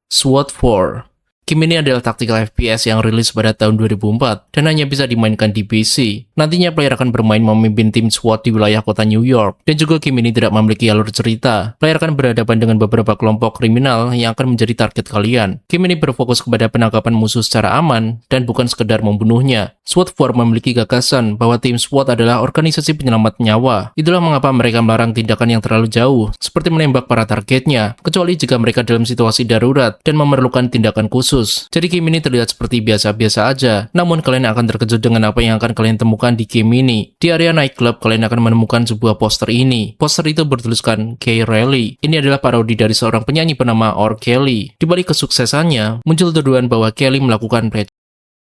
SWAT 4. Game ini adalah tactical FPS yang rilis pada tahun 2004 dan hanya bisa dimainkan di PC. Nantinya player akan bermain memimpin tim SWAT di wilayah kota New York, dan juga game ini tidak memiliki alur cerita. Player akan berhadapan dengan beberapa kelompok kriminal yang akan menjadi target kalian. Game ini berfokus kepada penangkapan musuh secara aman dan bukan sekedar membunuhnya. SWAT 4 memiliki gagasan bahwa tim SWAT adalah organisasi penyelamat nyawa. Itulah mengapa mereka melarang tindakan yang terlalu jauh, seperti menembak para targetnya, kecuali jika mereka dalam situasi darurat dan memerlukan tindakan khusus. Jadi game ini terlihat seperti biasa-biasa aja, namun kalian akan terkejut dengan apa yang akan kalian temukan di game ini. Di area nightclub, kalian akan menemukan sebuah poster ini. Poster itu bertuliskan K. Reilly. Ini adalah parodi dari seorang penyanyi bernama R. Kelly. Di balik kesuksesannya, muncul tuduhan bahwa Kelly melakukan pelecehan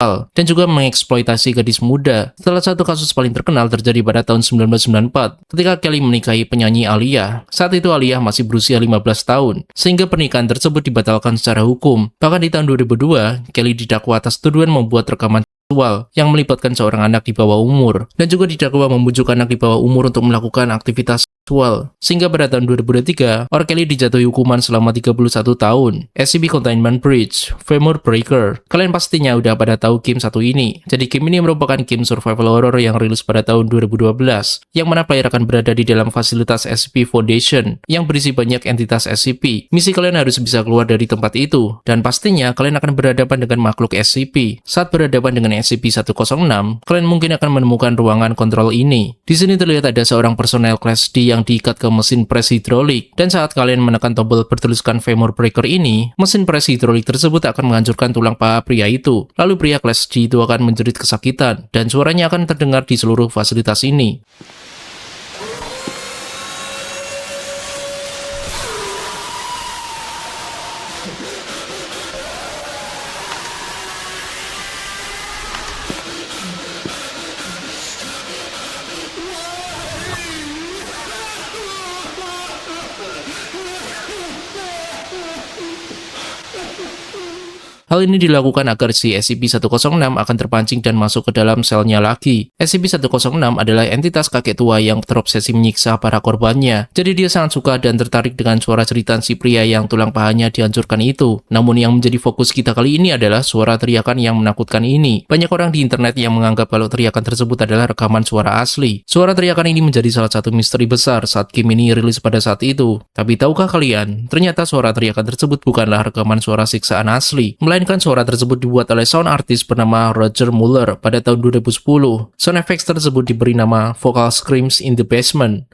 dan juga mengeksploitasi gadis muda. Salah satu kasus paling terkenal terjadi pada tahun 1994 ketika Kelly menikahi penyanyi Aaliyah. Saat itu Aaliyah masih berusia 15 tahun, sehingga pernikahan tersebut dibatalkan secara hukum. Bahkan di tahun 2002, Kelly didakwa atas tuduhan membuat rekaman seksual yang melibatkan seorang anak di bawah umur, dan juga didakwa membujuk anak di bawah umur untuk melakukan aktivitas seksual. Sehingga pada tahun 2023, R. Kelly dijatuhi hukuman selama 31 tahun. SCP Containment Breach, Femur Breaker. Kalian pastinya udah pada tahu game satu ini. Jadi game ini merupakan game survival horror yang rilis pada tahun 2012, yang mana player akan berada di dalam fasilitas SCP Foundation yang berisi banyak entitas SCP. Misi kalian harus bisa keluar dari tempat itu, dan pastinya kalian akan berhadapan dengan makhluk SCP. Saat berhadapan dengan SCP-106, kalian mungkin akan menemukan ruangan kontrol ini. Di sini terlihat ada seorang personel Class D yang diikat ke mesin pres hidrolik, dan saat kalian menekan tombol bertuliskan Femur Breaker ini, mesin pres hidrolik tersebut akan menghancurkan tulang paha pria itu. Lalu pria Class D itu akan menjerit kesakitan, dan suaranya akan terdengar di seluruh fasilitas ini. Hal ini dilakukan agar si SCP-106 akan terpancing dan masuk ke dalam selnya lagi. SCP-106 adalah entitas kakek tua yang terobsesi menyiksa para korbannya. Jadi dia sangat suka dan tertarik dengan suara jeritan si pria yang tulang pahanya dihancurkan itu. Namun yang menjadi fokus kita kali ini adalah suara teriakan yang menakutkan ini. Banyak orang di internet yang menganggap kalau teriakan tersebut adalah rekaman suara asli. Suara teriakan ini menjadi salah satu misteri besar saat game ini rilis pada saat itu. Tapi tahukah kalian, ternyata suara teriakan tersebut bukanlah rekaman suara siksaan asli, melainkan suara tersebut dibuat oleh sound artist bernama Roger Muller pada tahun 2010. Sound effects tersebut diberi nama Vocal Screams in the Basement.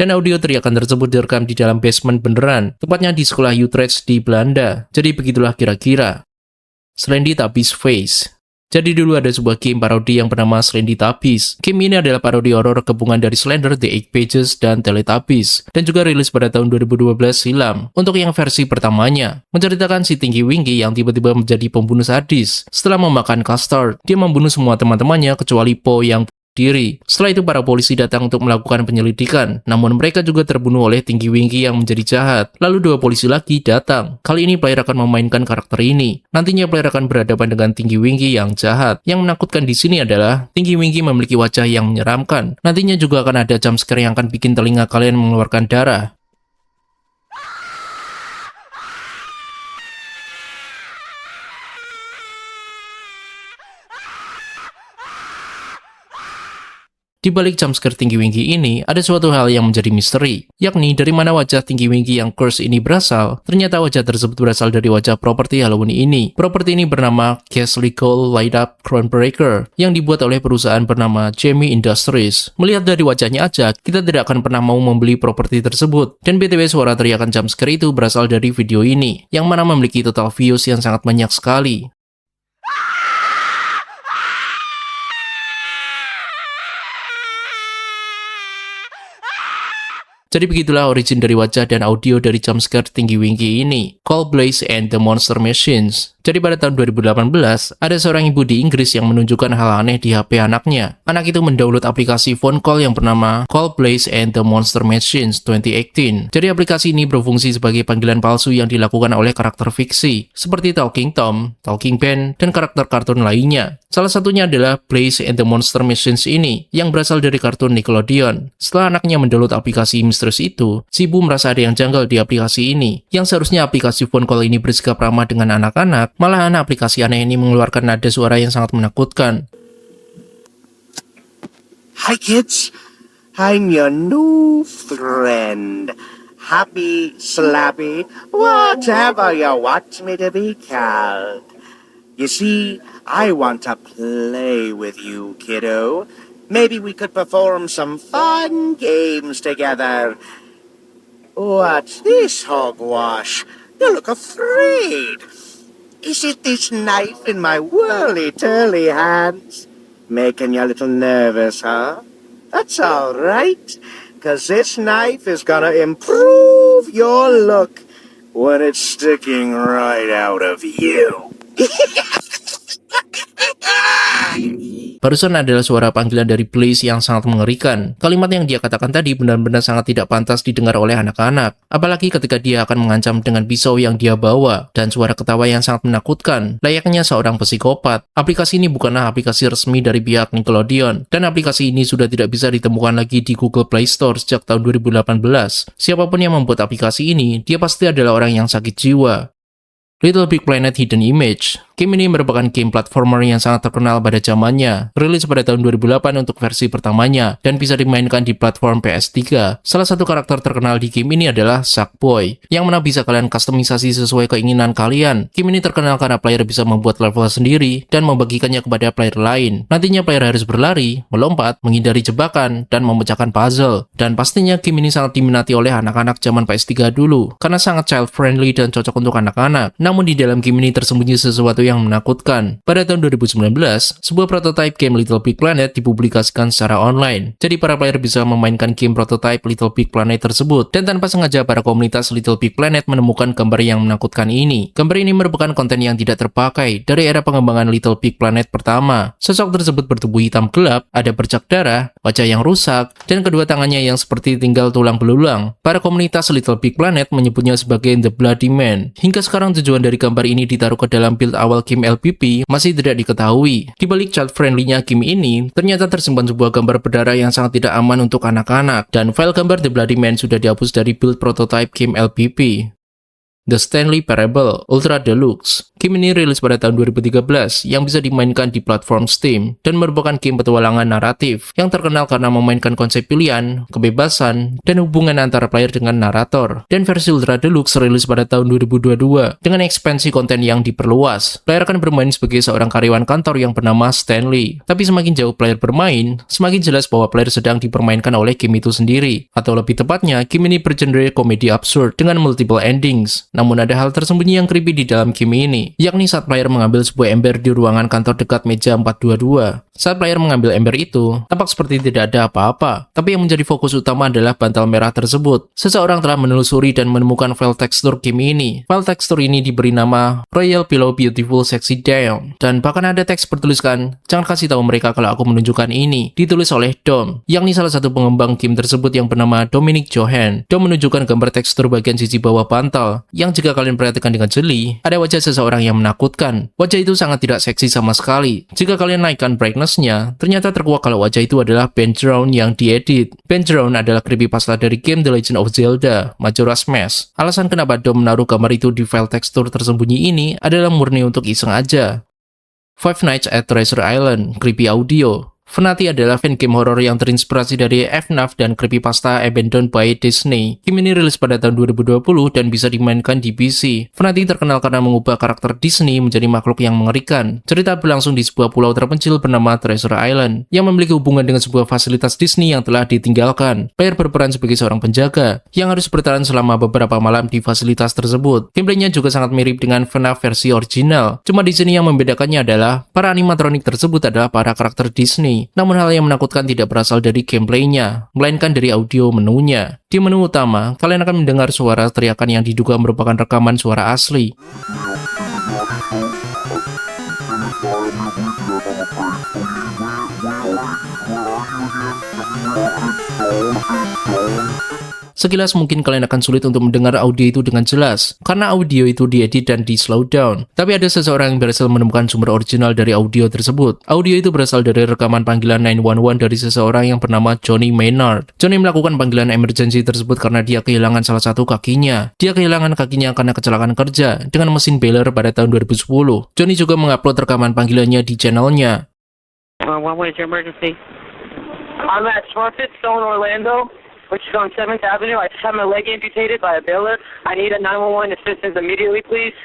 Dan audio teriakan tersebut direkam di dalam basement beneran, tepatnya di sekolah Utrecht di Belanda. Jadi begitulah kira-kira. Slendytubbies Face. Jadi dulu ada sebuah game parodi yang bernama Slendytubbies. Game ini adalah parodi horor gabungan dari Slender, The Eight Pages, dan Teletubbies, dan juga rilis pada tahun 2012 silam. Untuk yang versi pertamanya, menceritakan si Tinky Winky yang tiba-tiba menjadi pembunuh sadis. Setelah memakan custard, dia membunuh semua teman-temannya kecuali Po yang diri. Setelah itu para polisi datang untuk melakukan penyelidikan, namun mereka juga terbunuh oleh Tinky Winky yang menjadi jahat. Lalu dua polisi lagi datang. Kali ini player akan memainkan karakter ini. Nantinya player akan berhadapan dengan Tinky Winky yang jahat. Yang menakutkan di sini adalah Tinky Winky memiliki wajah yang menyeramkan. Nantinya juga akan ada jump scare yang akan bikin telinga kalian mengeluarkan darah. Di balik jumpscare Tinky Winky ini, ada suatu hal yang menjadi misteri, yakni dari mana wajah Tinky Winky yang curse ini berasal. Ternyata wajah tersebut berasal dari wajah properti Halloween ini. Properti ini bernama Ghastly Cold Light Up Crownbreaker, yang dibuat oleh perusahaan bernama Jamie Industries. Melihat dari wajahnya aja, kita tidak akan pernah mau membeli properti tersebut. Dan BTW suara teriakan jumpscare itu berasal dari video ini, yang mana memiliki total views yang sangat banyak sekali. Jadi begitulah origin dari wajah dan audio dari jumpscare Tinky Winky ini. Call Blaze and the Monster Machines. Jadi pada tahun 2018, ada seorang ibu di Inggris yang menunjukkan hal aneh di HP anaknya. Anak itu mendownload aplikasi phone call yang bernama Call Blaze and the Monster Machines 2018. Jadi aplikasi ini berfungsi sebagai panggilan palsu yang dilakukan oleh karakter fiksi, seperti Talking Tom, Talking Ben, dan karakter kartun lainnya. Salah satunya adalah Blaze and the Monster Machines ini, yang berasal dari kartun Nickelodeon. Setelah anaknya mendownload aplikasi misterius itu, si ibu merasa ada yang janggal di aplikasi ini. Yang seharusnya aplikasi phone call ini bersikap ramah dengan anak-anak, malah anak aplikasi aneh ini mengeluarkan nada suara yang sangat menakutkan. Hi kids, I'm your new friend. Happy, slappy, whatever you want me to be called. You see, I want to play with you, kiddo. Maybe we could perform some fun games together. What's this, hogwash? You look afraid. Is it this knife in my whirly-turly hands? Making you a little nervous, huh? That's all right, 'cause this knife is gonna improve your look when it's sticking right out of you. Barusan adalah suara panggilan dari Blaze yang sangat mengerikan. Kalimat yang dia katakan tadi benar-benar sangat tidak pantas didengar oleh anak-anak. Apalagi ketika dia akan mengancam dengan pisau yang dia bawa, dan suara ketawa yang sangat menakutkan, layaknya seorang psikopat. Aplikasi ini bukanlah aplikasi resmi dari pihak Nickelodeon, dan aplikasi ini sudah tidak bisa ditemukan lagi di Google Play Store sejak tahun 2018. Siapapun yang membuat aplikasi ini, dia pasti adalah orang yang sakit jiwa. Little Big Planet Hidden Image. Game ini merupakan game platformer yang sangat terkenal pada zamannya, rilis pada tahun 2008 untuk versi pertamanya, dan bisa dimainkan di platform PS3. Salah satu karakter terkenal di game ini adalah Sackboy, yang mana bisa kalian kustomisasi sesuai keinginan kalian. Game ini terkenal karena player bisa membuat level sendiri, dan membagikannya kepada player lain. Nantinya player harus berlari, melompat, menghindari jebakan, dan memecahkan puzzle. Dan pastinya game ini sangat diminati oleh anak-anak zaman PS3 dulu, karena sangat child-friendly dan cocok untuk anak-anak. Namun di dalam game ini tersembunyi sesuatu yang menakutkan. Pada tahun 2019, sebuah prototipe game Little Big Planet dipublikasikan secara online. Jadi para player bisa memainkan game prototipe Little Big Planet tersebut. Dan tanpa sengaja para komunitas Little Big Planet menemukan gambar yang menakutkan ini. Gambar ini merupakan konten yang tidak terpakai dari era pengembangan Little Big Planet pertama. Sosok tersebut bertubuh hitam gelap, ada bercak darah, wajah yang rusak, dan kedua tangannya yang seperti tinggal tulang belulang. Para komunitas Little Big Planet menyebutnya sebagai The Bloody Man. Hingga sekarang tujuan dari gambar ini ditaruh ke dalam build awal game LPP masih tidak diketahui. Di balik child-friendly-nya game ini, ternyata tersimpan sebuah gambar berdarah yang sangat tidak aman untuk anak-anak, dan file gambar The Bloody Man sudah dihapus dari build prototype game LPP. The Stanley Parable Ultra Deluxe. Game ini rilis pada tahun 2013 yang bisa dimainkan di platform Steam dan merupakan game petualangan naratif yang terkenal karena memainkan konsep pilihan, kebebasan, dan hubungan antara player dengan narator. Dan versi Ultra Deluxe rilis pada tahun 2022 dengan ekspansi konten yang diperluas. Player akan bermain sebagai seorang karyawan kantor yang bernama Stanley. Tapi semakin jauh player bermain, semakin jelas bahwa player sedang dipermainkan oleh game itu sendiri. Atau lebih tepatnya, game ini bergenre komedi absurd dengan multiple endings. Namun ada hal tersembunyi yang creepy di dalam game ini, yakni saat player mengambil sebuah ember di ruangan kantor dekat meja 422. Saat player mengambil ember itu, tampak seperti tidak ada apa-apa, tapi yang menjadi fokus utama adalah bantal merah tersebut. Seseorang telah menelusuri dan menemukan file tekstur game ini. File tekstur ini diberi nama Royal Pillow Beautiful Sexy Down, dan bahkan ada teks bertuliskan, "Jangan kasih tahu mereka kalau aku menunjukkan ini," ditulis oleh Dom, yakni salah satu pengembang game tersebut yang bernama Dominic Johan. Dom menunjukkan gambar tekstur bagian sisi bawah bantal, yang jika kalian perhatikan dengan jeli, ada wajah seseorang yang menakutkan. Wajah itu sangat tidak seksi sama sekali. Jika kalian naikkan brightness-nya, ternyata terkuak kalau wajah itu adalah Ben Drown yang diedit. Ben Drown adalah creepypasta dari game The Legend of Zelda, Majora's Mask. Alasan kenapa Dom menaruh gambar itu di file tekstur tersembunyi ini adalah murni untuk iseng aja. Five Nights at Treasure Island, Creepy Audio. Fnati adalah fan game horror yang terinspirasi dari FNAF dan creepypasta Abandoned by Disney. Game ini rilis pada tahun 2020 dan bisa dimainkan di PC. Fnati terkenal karena mengubah karakter Disney menjadi makhluk yang mengerikan. Cerita berlangsung di sebuah pulau terpencil bernama Treasure Island, yang memiliki hubungan dengan sebuah fasilitas Disney yang telah ditinggalkan. Player berperan sebagai seorang penjaga, yang harus bertahan selama beberapa malam di fasilitas tersebut. Gameplaynya juga sangat mirip dengan FNAF versi original. Cuma di sini yang membedakannya adalah, para animatronik tersebut adalah para karakter Disney. Namun hal yang menakutkan tidak berasal dari gameplaynya, melainkan dari audio menunya. Di menu utama, kalian akan mendengar suara teriakan yang diduga merupakan rekaman suara asli. Sekilas mungkin kalian akan sulit untuk mendengar audio itu dengan jelas, karena audio itu diedit dan di slow down. Tapi ada seseorang yang berhasil menemukan sumber original dari audio tersebut. Audio itu berasal dari rekaman panggilan 911 dari seseorang yang bernama Johnny Maynard. Johnny melakukan panggilan emergency tersebut karena dia kehilangan salah satu kakinya. Dia kehilangan kakinya karena kecelakaan kerja dengan mesin baler pada tahun 2010. Johnny juga mengupload rekaman panggilannya di channelnya. What is your emergency? I'm at Smurfit Stone, Orlando, which is on 7th Avenue. I just had my leg amputated by a baler. I need a 911 assistance immediately, please.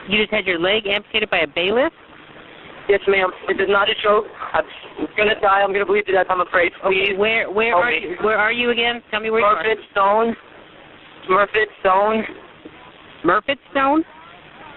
You just had your leg amputated by a bailiff? Yes, ma'am. It is not a joke. I'm gonna die. I'm gonna bleed to death. I'm afraid. Please. Where help are me. you? Where are you again? Tell me where you are. Smurfit Stone. Smurfit Stone. Murfit Stone?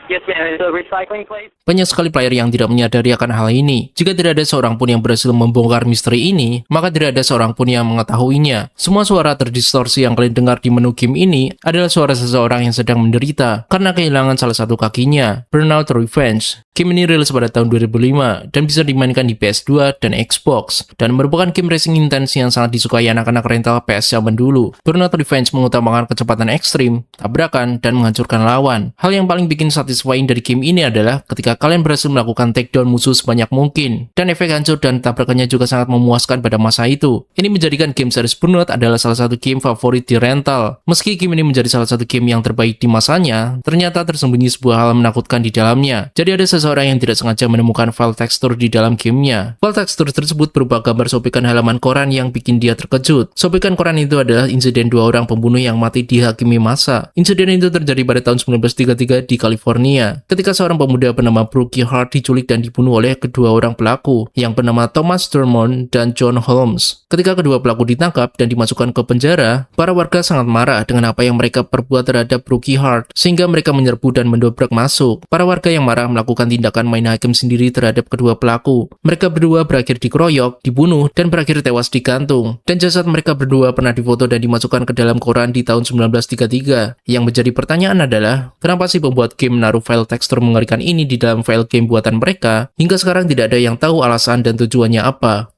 Yes, ma'am. It's a recycling place. Banyak sekali player yang tidak menyadari akan hal ini. Jika tidak ada seorang pun yang berhasil membongkar misteri ini, maka tidak ada seorang pun yang mengetahuinya. Semua suara terdistorsi yang kalian dengar di menu game ini adalah suara seseorang yang sedang menderita karena kehilangan salah satu kakinya. Burnout Revenge. Game ini rilis pada tahun 2005 dan bisa dimainkan di PS2 dan Xbox, dan merupakan game racing intens yang sangat disukai anak-anak rental PS zaman dulu. Burnout Revenge mengutamakan kecepatan ekstrim, tabrakan, dan menghancurkan lawan. Hal yang paling bikin satisfying dari game ini adalah ketika kalian berhasil melakukan takedown musuh sebanyak mungkin, dan efek hancur dan tabrakannya juga sangat memuaskan pada masa itu. Ini menjadikan game series Burnout adalah salah satu game favorit di rental. Meski game ini menjadi salah satu game yang terbaik di masanya, ternyata tersembunyi sebuah hal menakutkan di dalamnya. Jadi ada seseorang yang tidak sengaja menemukan file tekstur di dalam gamenya. File tekstur tersebut berupa gambar sobekan halaman koran yang bikin dia terkejut. Sobekan koran itu adalah insiden 2 orang pembunuh yang mati dihakimi massa. Insiden itu terjadi pada tahun 1933 di California, ketika seorang pemuda bernama Brookie Hart diculik dan dibunuh oleh kedua orang pelaku, yang bernama Thomas Thurmond dan John Holmes. Ketika kedua pelaku ditangkap dan dimasukkan ke penjara, para warga sangat marah dengan apa yang mereka perbuat terhadap Brookie Hart, sehingga mereka menyerbu dan mendobrak masuk. Para warga yang marah melakukan tindakan main hakim sendiri terhadap kedua pelaku. Mereka berdua berakhir dikeroyok, dibunuh, dan berakhir tewas digantung. Dan jasad mereka berdua pernah difoto dan dimasukkan ke dalam koran di tahun 1933. Yang menjadi pertanyaan adalah, kenapa sih pembuat game menaruh file tekstur mengerikan ini di dalam file game buatan mereka? Hingga sekarang tidak ada yang tahu alasan dan tujuannya apa.